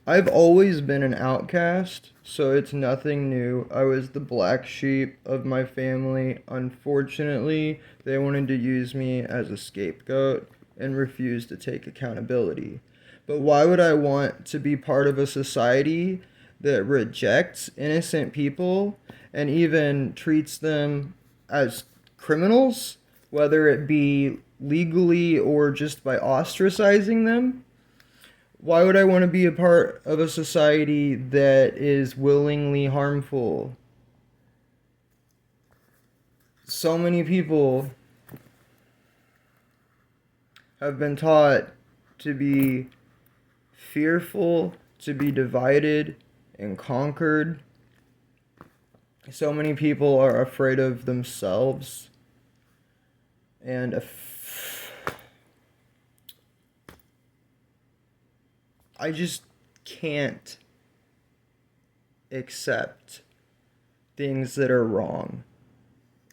I've always been an outcast, so it's nothing new. I was the black sheep of my family. Unfortunately, they wanted to use me as a scapegoat and refused to take accountability. But why would I want to be part of a society that rejects innocent people and even treats them as criminals, whether it be legally or just by ostracizing them? Why would I want to be a part of a society that is willingly harmful? So many people have been taught to be fearful, to be divided and conquered. So many people are afraid of themselves. And I just can't accept things that are wrong.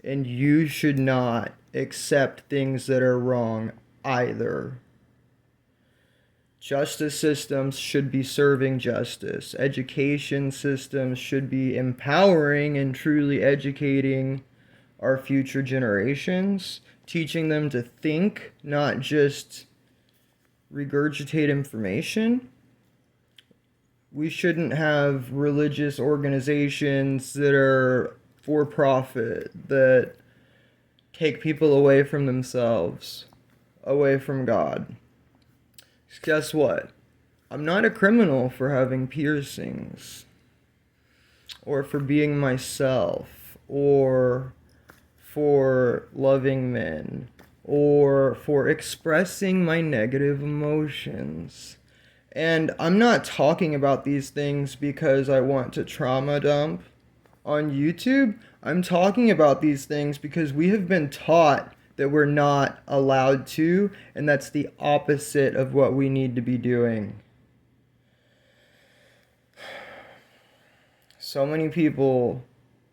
And you should not accept things that are wrong either. Justice systems should be serving justice. Education systems should be empowering and truly educating our future generations, teaching them to think, not just regurgitate information. We shouldn't have religious organizations that are for profit, that take people away from themselves, away from God. Guess what? I'm not a criminal for having piercings, or for being myself, or for loving men, or for expressing my negative emotions. And I'm not talking about these things because I want to trauma dump on YouTube. I'm talking about these things because we have been taught that we're not allowed to, and that's the opposite of what we need to be doing. So many people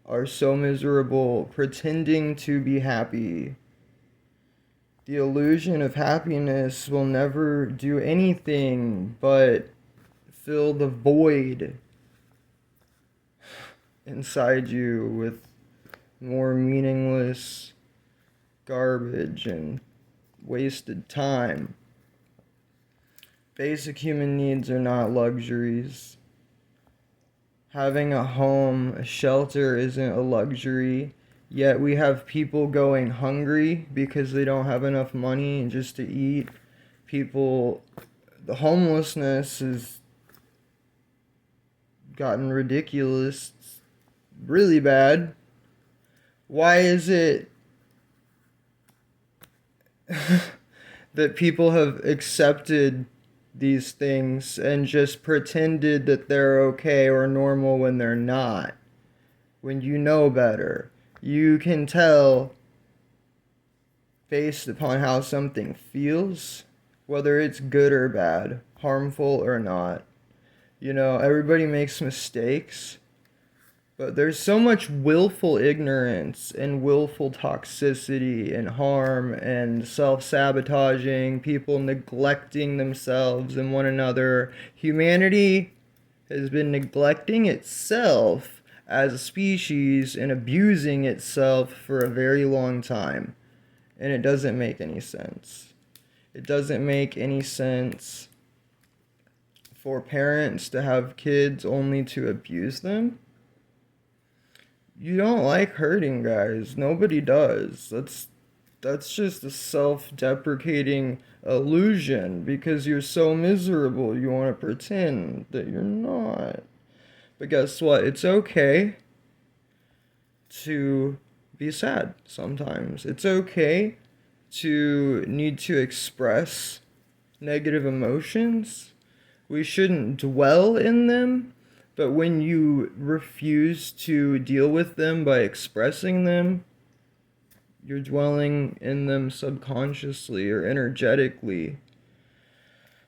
are so miserable pretending to be happy. The illusion of happiness will never do anything but fill the void inside you with more meaningless garbage and wasted time. Basic human needs are not luxuries. Having a home, a shelter isn't a luxury. Yet we have people going hungry because they don't have enough money just to eat. People, the homelessness has gotten ridiculous, really bad. Why is it that people have accepted these things and just pretended that they're okay or normal when they're not? When you know better, you can tell based upon how something feels, whether it's good or bad, harmful or not. You know, everybody makes mistakes, but there's so much willful ignorance and willful toxicity and harm and self sabotaging, people neglecting themselves and one another. Humanity has been neglecting itself as a species and abusing itself for a very long time. And it doesn't make any sense. It doesn't make any sense for parents to have kids only to abuse them. You don't like hurting guys. Nobody does. That's just a self-deprecating illusion because you're so miserable. You want to pretend that you're not. But guess what? It's okay to be sad sometimes. It's okay to need to express negative emotions. We shouldn't dwell in them, but when you refuse to deal with them by expressing them, you're dwelling in them subconsciously or energetically.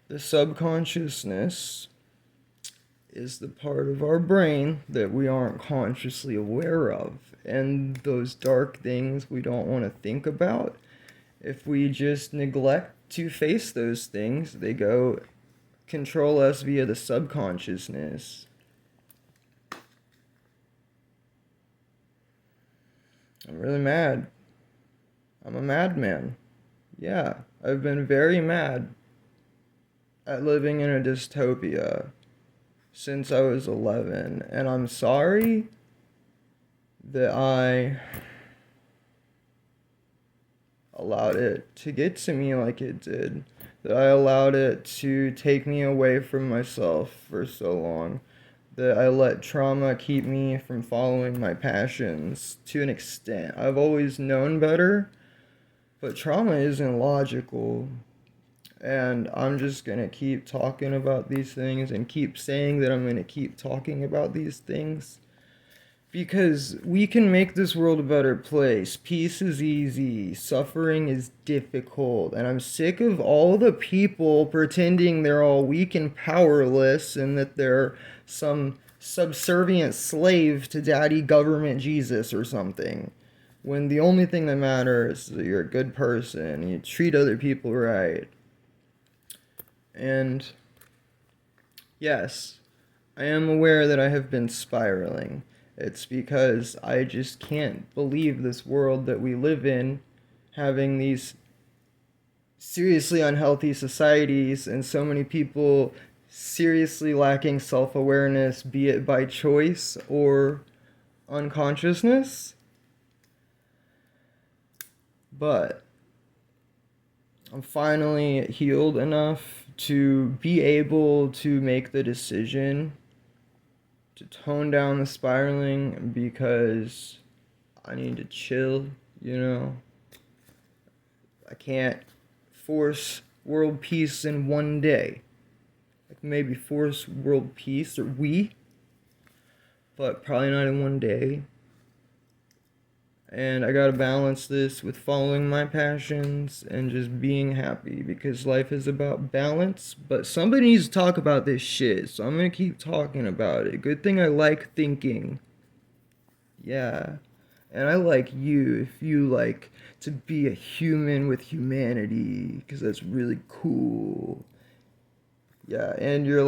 The subconsciousness is the part of our brain that we aren't consciously aware of. And those dark things we don't want to think about, if we just neglect to face those things, they go control us via the subconsciousness. I'm really mad. I'm a madman. Yeah, I've been very mad at living in a dystopia since I was 11, and I'm sorry that I allowed it to get to me like it did, that I allowed it to take me away from myself for so long, that I let trauma keep me from following my passions to an extent. I've always known better, but trauma isn't logical. And I'm just gonna keep talking about these things and keep saying that I'm gonna keep talking about these things because we can make this world a better place. Peace is easy, suffering is difficult, and I'm sick of all the people pretending they're all weak and powerless and that they're some subservient slave to daddy government Jesus or something. When the only thing that matters is that you're a good person and you treat other people right. And yes, I am aware that I have been spiraling. It's because I just can't believe this world that we live in, having these seriously unhealthy societies and so many people seriously lacking self awareness, be it by choice or unconsciousness. But I'm finally healed enough to be able to make the decision to tone down the spiraling because I need to chill, you know? I can't force world peace in one day. I can maybe force world peace, or but probably not in one day. And I gotta balance this with following my passions and just being happy because life is about balance. But somebody needs to talk about this shit, so I'm gonna keep talking about it. Good thing I like thinking. Yeah. And I like you if you like to be a human with humanity because that's really cool. Yeah, and you're